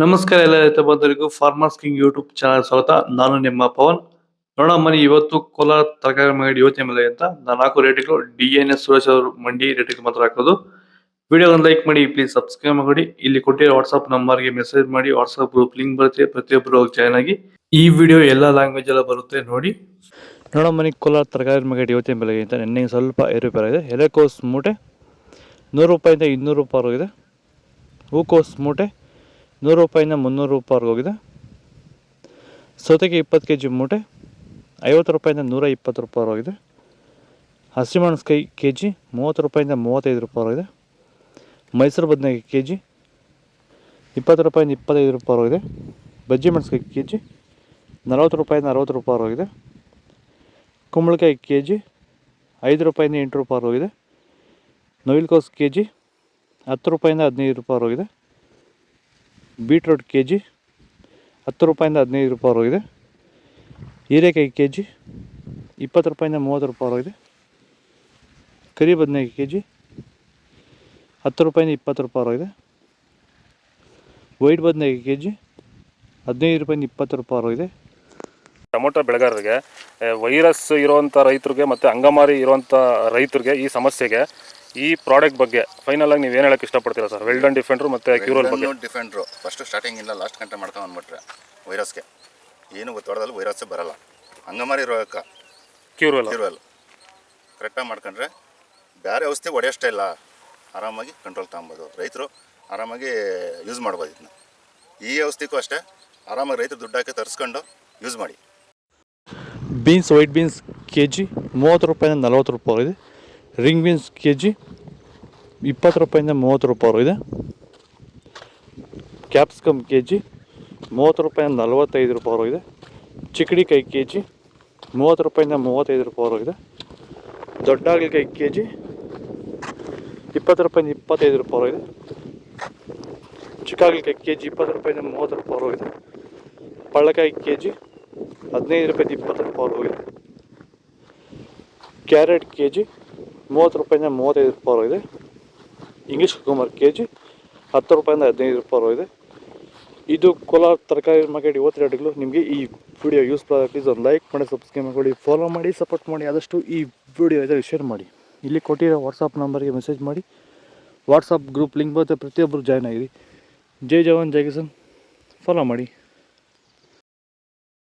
ನಮಸ್ಕಾರ ಎಲ್ಲ ರೈತ ಬಂಧುಗಳಿಗೂ ಫಾರ್ಮರ್ಸ್ ಕಿಂಗ್ ಯೂಟ್ಯೂಬ್ ಚಾನಲ್ ಸ್ವಾಗತ. ನಾನು ನಿಮ್ಮ ಪವನ್. ನೋಡೋಣ ಮನಿ ಇವತ್ತು ಕೋಲಾರ ತರಕಾರಿ ಮಂಡಿ ಯೋಚನೆ ಮೇಲೆ ಅಂತ ನಾನು ಹಾಕೋ ರೇಟ್ಗಳು DNS ಸುರೇಶ್ ಅವರು ಮಂಡಿ ರೇಟ್ಗೆ ಮಾತ್ರ ಹಾಕೋದು. ವಿಡಿಯೋ ಒಂದು ಲೈಕ್ ಮಾಡಿ, ಪ್ಲೀಸ್ ಸಬ್ಸ್ಕ್ರೈಬ್ ಮಾಡಿ. ಇಲ್ಲಿ ಕೊಟ್ಟಿರೋ ವಾಟ್ಸ್ಆಪ್ ನಂಬರ್ಗೆ ಮೆಸೇಜ್ ಮಾಡಿ, ವಾಟ್ಸ್ಆಪ್ ಗ್ರೂಪ್ ಲಿಂಕ್ ಬರುತ್ತೆ, ಪ್ರತಿಯೊಬ್ಬರು ಜಾಯ್ನ್ ಆಗಿ. ಈ ವಿಡಿಯೋ ಎಲ್ಲ ಲ್ಯಾಂಗ್ವೇಜ್ ಎಲ್ಲ ಬರುತ್ತೆ ನೋಡಿ. ನೋಡೋ ಮನಿ ಕೋಲಾರ ತರಕಾರಿ ಮಂಡಿ ಯೋಚನೆ ಬೆಲೆ ಅಂತ ನಿನ್ನೆ ಸ್ವಲ್ಪ ಏರುಪೇರಾಗಿದೆ. ಎಲೆಕೋಸ್ ಮೂಟೆ 100 ರೂಪಾಯಿಂದ 200 ರೂಪಾಯಿ ಆಗಿದೆ. ಹೂಕೋಸ್ ಮೂಟೆ 100 ರೂಪಾಯಿಂದ 300 ರೂಪಾಯಿವರೆಗೆ ಹೋಗಿದೆ. ಸೌತೆಗೆ 20 kg ಮೂಟೆ 50 ರೂಪಾಯಿಂದ 120 ರೂಪಾಯಿವರೆಗಿದೆ. ಹಸಿಮೆಣಸಿನಕಾಯಿ kg 30 ರೂಪಾಯಿಂದ 35 ರೂಪಾಯಿವರೆಗಿದೆ. ಮೈಸೂರು ಬದನೆಕಾಯಿ kg 20 ರೂಪಾಯಿಂದ 25 ರೂಪಾಯಿವರೆಗಿದೆ. ಬಜ್ಜಿ ಮೆಣಸಿನಕಾಯಿ kg 40 ರೂಪಾಯಿಂದ 60 ರೂಪಾಯಿವರೆಗಿದೆ. ಕುಂಬಳಕಾಯಿ kg 5 ರೂಪಾಯಿಂದ 8 ರೂಪಾಯಿವರೆಗಿದೆ. ನವಿಲುಕೋಸು kg 10 ರೂಪಾಯಿಂದ 15 ರೂಪಾಯಿವರೆಗಿದೆ. ಬೀಟ್ರೂಟ್ kg 10 ರೂಪಾಯಿಂದ 15 ರೂಪಾಯಿವರೆಗಿದೆ. ಹೀರೆಕಾಯಿ kg 20 ರೂಪಾಯಿಂದ 30 ರೂಪಾಯಿವರೆಗಿದೆ. ಕರಿ ಬದನೆಕಾಯಿ kg 10 ರೂಪಾಯಿಂದ 20 ರೂಪಾಯಿವರೆಗಿದೆ. ವೈಟ್ ಬದನೆಕಾಯಿ kg 15 ರೂಪಾಯಿಂದ 20 ರೂಪಾಯಿವರೆಗಿದೆ. ಟೊಮೊಟೊ ಬೆಳೆಗಾರರಿಗೆ ವೈರಸ್ ಇರುವಂಥ ರೈತರಿಗೆ ಮತ್ತು ಅಂಗಮಾರಿ ಇರುವಂಥ ರೈತರಿಗೆ ಈ ಸಮಸ್ಯೆಗೆ ಈ ಪ್ರಾಡಕ್ಟ್ ಬಗ್ಗೆ ಫೈನಲ್ ಆಗಿ ನೀವು ಏನು ಹೇಳಕ್ಕೆ ಇಷ್ಟಪಡ್ತೀರಾ ಸರ್? ವೆಲ್ಡನ್ ಡಿಫೆಂಡ್ರು ಮತ್ತು ಕ್ಯೂರಲ್ ಬಗ್ಗೆ. ಡಿಫೆಂಡ್ರು ಫಸ್ಟ್ ಸ್ಟಾರ್ಟಿಂಗ್ ಇಲ್ಲ, ಲಾಸ್ಟ್ ಗಂಟೆ ಮಾಡ್ಕೊಂಡು ಬಂದ್ಬಿಟ್ರೆ ವೈರಸ್ಗೆ ಏನು ಗೊತ್ತಾಡೋದಲ್ಲಿ ವೈರಸ್ಸೇ ಬರಲ್ಲ. ಅಂಗಮಾರಿ ರೋಗಕ್ಕೆ ಕ್ಯೂರಲ್ ಕರೆಕ್ಟಾಗಿ ಮಾಡ್ಕೊಂಡ್ರೆ ಬೇರೆ ಔಷಧಿ ಹೊಡೆಯೋಷ್ಟೇ ಇಲ್ಲ, ಆರಾಮಾಗಿ ಕಂಟ್ರೋಲ್ ತಗೊಬೋದು. ರೈತರು ಆರಾಮಾಗಿ ಯೂಸ್ ಮಾಡ್ಬೋದು. ಇದನ್ನ ಈ ಔಷಧಿಗೂ ಅಷ್ಟೇ ಆರಾಮಾಗಿ ರೈತರು ದುಡ್ಡು ಹಾಕಿ ತರಿಸ್ಕೊಂಡು ಯೂಸ್ ಮಾಡಿ. ಬೀನ್ಸ್ ವೈಟ್ ಬೀನ್ಸ್ kg 30 ರೂಪಾಯಿಂದ 40 ರೂಪಾಯಿವರೆಗಿದೆ. ರಿಂಗ್ ಬೀನ್ಸ್ kg 20 ರೂಪಾಯಿಂದ 30 ರೂಪಾಯಿವರೆಗಿದೆ. ಕ್ಯಾಪ್ಸಿಕಮ್ kg 30 ರೂಪಾಯಿಂದ 45 ರೂಪಾಯಿವರೆಗಿದೆ. ಚಿಕ್ಕಡಿಕಾಯಿ kg 30 ರೂಪಾಯಿಂದ 35 ರೂಪಾಯಿವರೆಗಿದೆ. ದೊಡ್ಡ ಹಾಗಲಕಾಯಿ kg 20 ರೂಪಾಯಿಂದ 25 ರೂಪಾಯಿವರೆಗಿದೆ. ಚಿಕ್ಕ ಹಾಗಲಕಾಯಿ kg 20 ರೂಪಾಯಿಂದ 30 ರೂಪಾಯಿವರೆಗಿದೆ. ಪಳ್ಳಕಾಯಿ kg 15 ರೂಪಾಯಿಂದ 20 ರೂಪಾಯಿವರೆಗಿದೆ. ಕ್ಯಾರೆಟ್ kg 30 ರೂಪಾಯಿಂದ 35 ರೂಪಾಯಿವರೆಗಿದೆ. ಇಂಗ್ಲೀಷ್ ಕುಕುಂಬರ್ kg 10 ರೂಪಾಯಿಂದ 15 ರೂಪಾಯಿವರೆಗಿದೆ. ಇದು ಕೋಲಾರ ತರಕಾರಿ ಮಾರ್ಕೆಟ್ ಇವತ್ತು ರೇಟ್ಗಳು. ನಿಮಗೆ ಈ ವಿಡಿಯೋ ಯೂಸ್ಫುಲ್ ಆಗಿ ಪ್ಲೀಸ್ ಒಂದು ಲೈಕ್ ಮಾಡಿ, ಸಬ್ಸ್ಕ್ರೈಬ್ ಮಾಡಿ, ಫಾಲೋ ಮಾಡಿ, ಸಪೋರ್ಟ್ ಮಾಡಿ. ಆದಷ್ಟು ಈ ವಿಡಿಯೋ ಇದೆ ಶೇರ್ ಮಾಡಿ. ಇಲ್ಲಿ ಕೊಟ್ಟಿರೋ ವಾಟ್ಸಪ್ ನಂಬರ್ಗೆ ಮೆಸೇಜ್ ಮಾಡಿ, ವಾಟ್ಸಪ್ ಗ್ರೂಪ್ ಲಿಂಕ್ ಬರುತ್ತೆ, ಪ್ರತಿಯೊಬ್ಬರು ಜಾಯ್ನ್ ಆಗಿರಿ. ಜೈ ಜವಾನ್ ಜೈ ಕಿಸಾನ್, ಫಾಲೋ ಮಾಡಿ.